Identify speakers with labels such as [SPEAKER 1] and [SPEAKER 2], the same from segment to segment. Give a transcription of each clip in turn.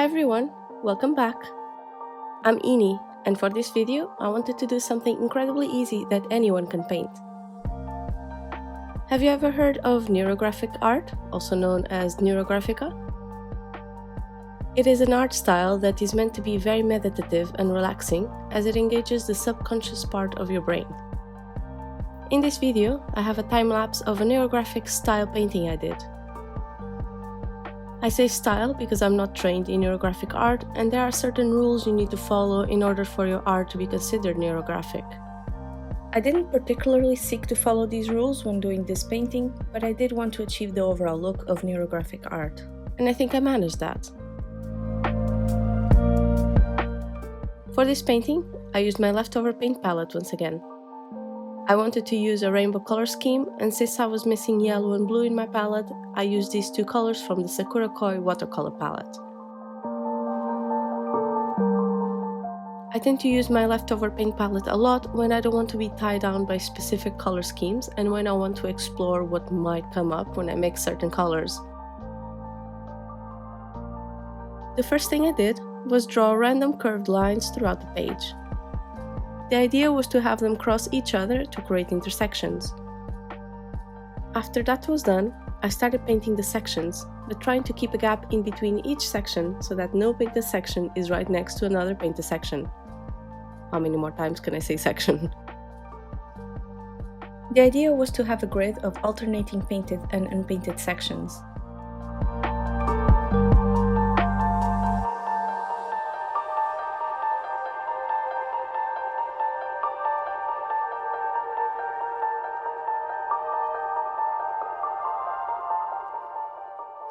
[SPEAKER 1] Hi everyone, welcome back. I'm Ini, and for this video, I wanted to do something incredibly easy that anyone can paint. Have you ever heard of neurographic art, also known as neurographica? It is an art style that is meant to be very meditative and relaxing, as it engages the subconscious part of your brain. In this video, I have a time-lapse of a neurographic style painting I did. I say style because I'm not trained in neurographic art, and there are certain rules you need to follow in order for your art to be considered neurographic. I didn't particularly seek to follow these rules when doing this painting, but I did want to achieve the overall look of neurographic art, and I think I managed that. For this painting, I used my leftover paint palette once again. I wanted to use a rainbow color scheme, and since I was missing yellow and blue in my palette, I used these two colors from the Sakura watercolor palette. I tend to use my leftover paint palette a lot when I don't want to be tied down by specific color schemes and when I want to explore what might come up when I make certain colors. The first thing I did was draw random curved lines throughout the page. The idea was to have them cross each other to create intersections. After that was done, I started painting the sections, but trying to keep a gap in between each section so that no painted section is right next to another painted section. How many more times can I say section? The idea was to have a grid of alternating painted and unpainted sections.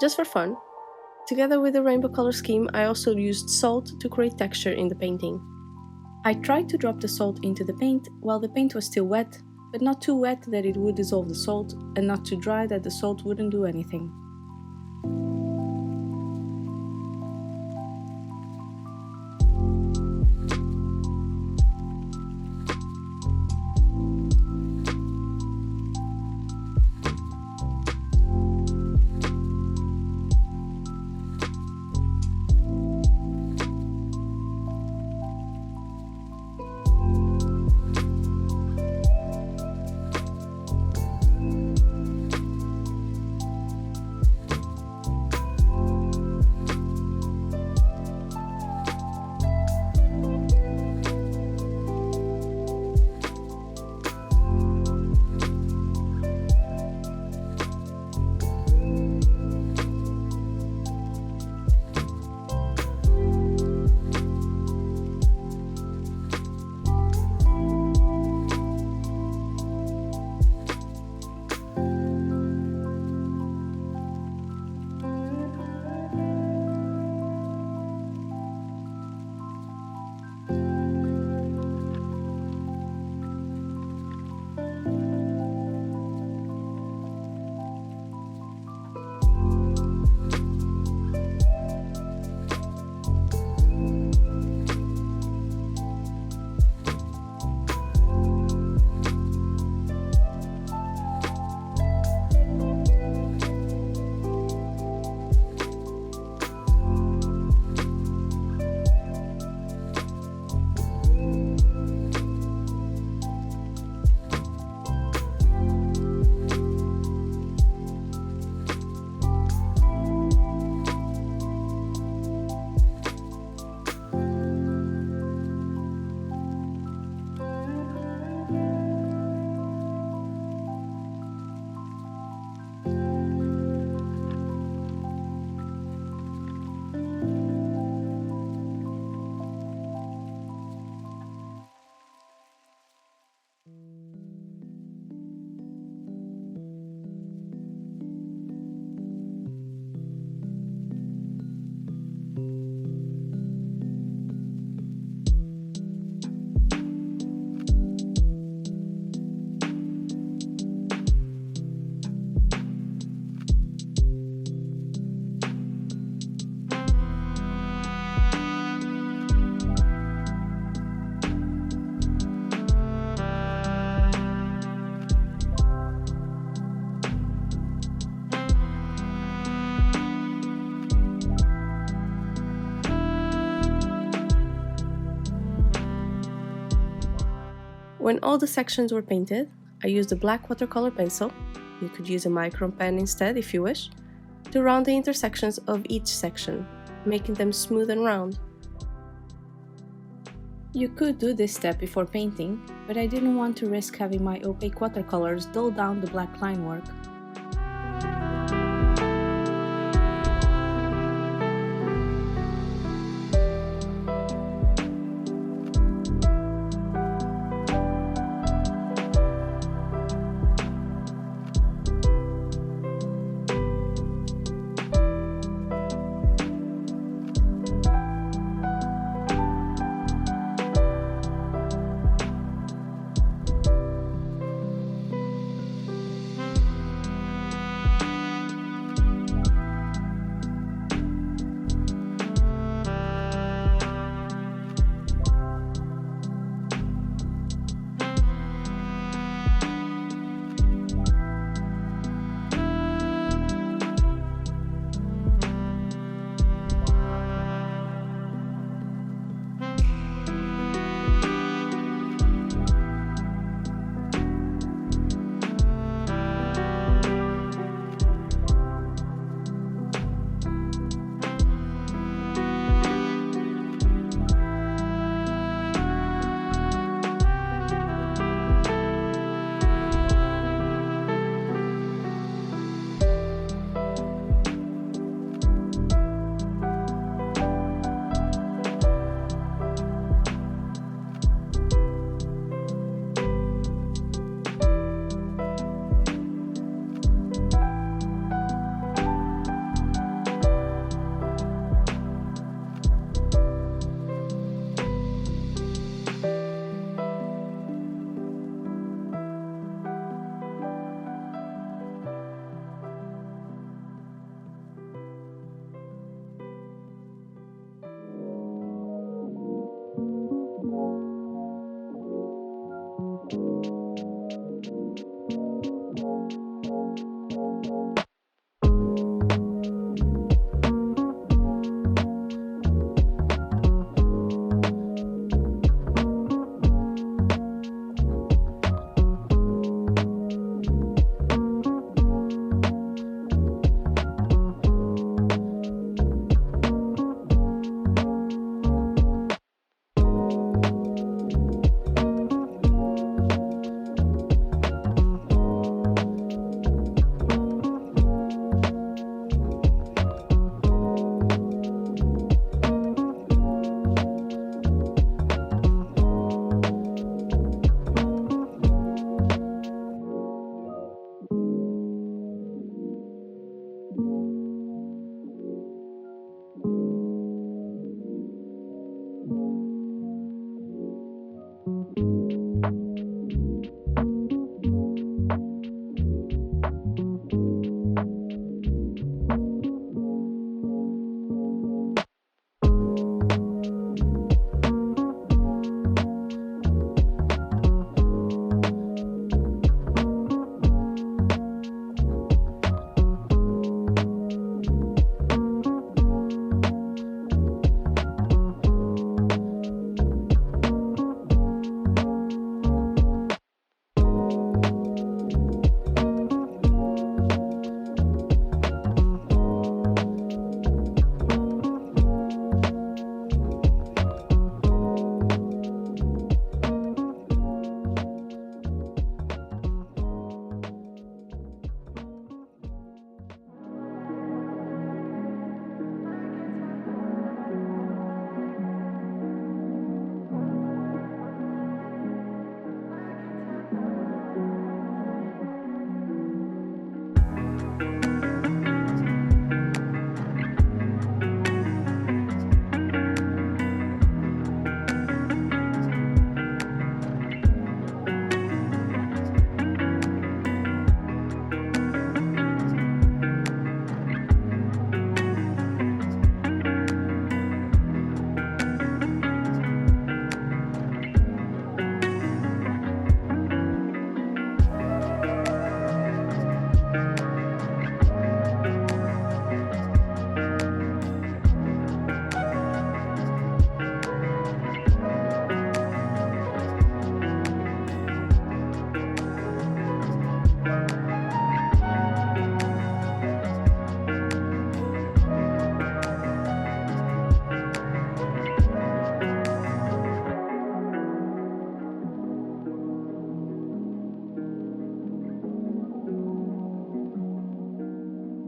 [SPEAKER 1] Just for fun, together with the rainbow color scheme, I also used salt to create texture in the painting. I tried to drop the salt into the paint while the paint was still wet, but not too wet that it would dissolve the salt, and not too dry that the salt wouldn't do anything. When all the sections were painted, I used a black watercolor pencil, you could use a micron pen instead if you wish, to round the intersections of each section, making them smooth and round.
[SPEAKER 2] You could do this step before painting, but I didn't want to risk having my opaque watercolors dull down the black line work.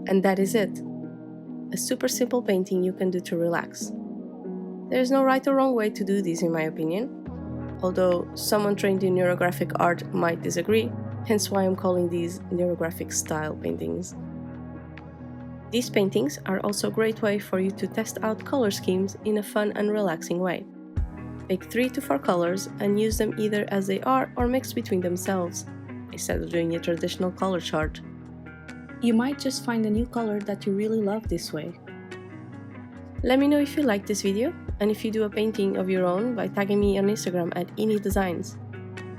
[SPEAKER 1] And that is it. A super simple painting you can do to relax. There is no right or wrong way to do this in my opinion, although someone trained in neurographic art might disagree, hence why I'm calling these neurographic style paintings. These paintings are also a great way for you to test out color schemes in a fun and relaxing way. Pick 3 to 4 colors and use them either as they are or mixed between themselves, instead of doing a traditional color chart.
[SPEAKER 2] You might just find a new color that you really love this way.
[SPEAKER 1] Let me know if you liked this video, and if you do a painting of your own by tagging me on Instagram at @inidesigns.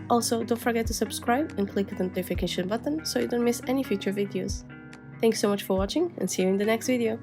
[SPEAKER 1] Also, don't forget to subscribe and click the notification button so you don't miss any future videos. Thanks so much for watching, and see you in the next video.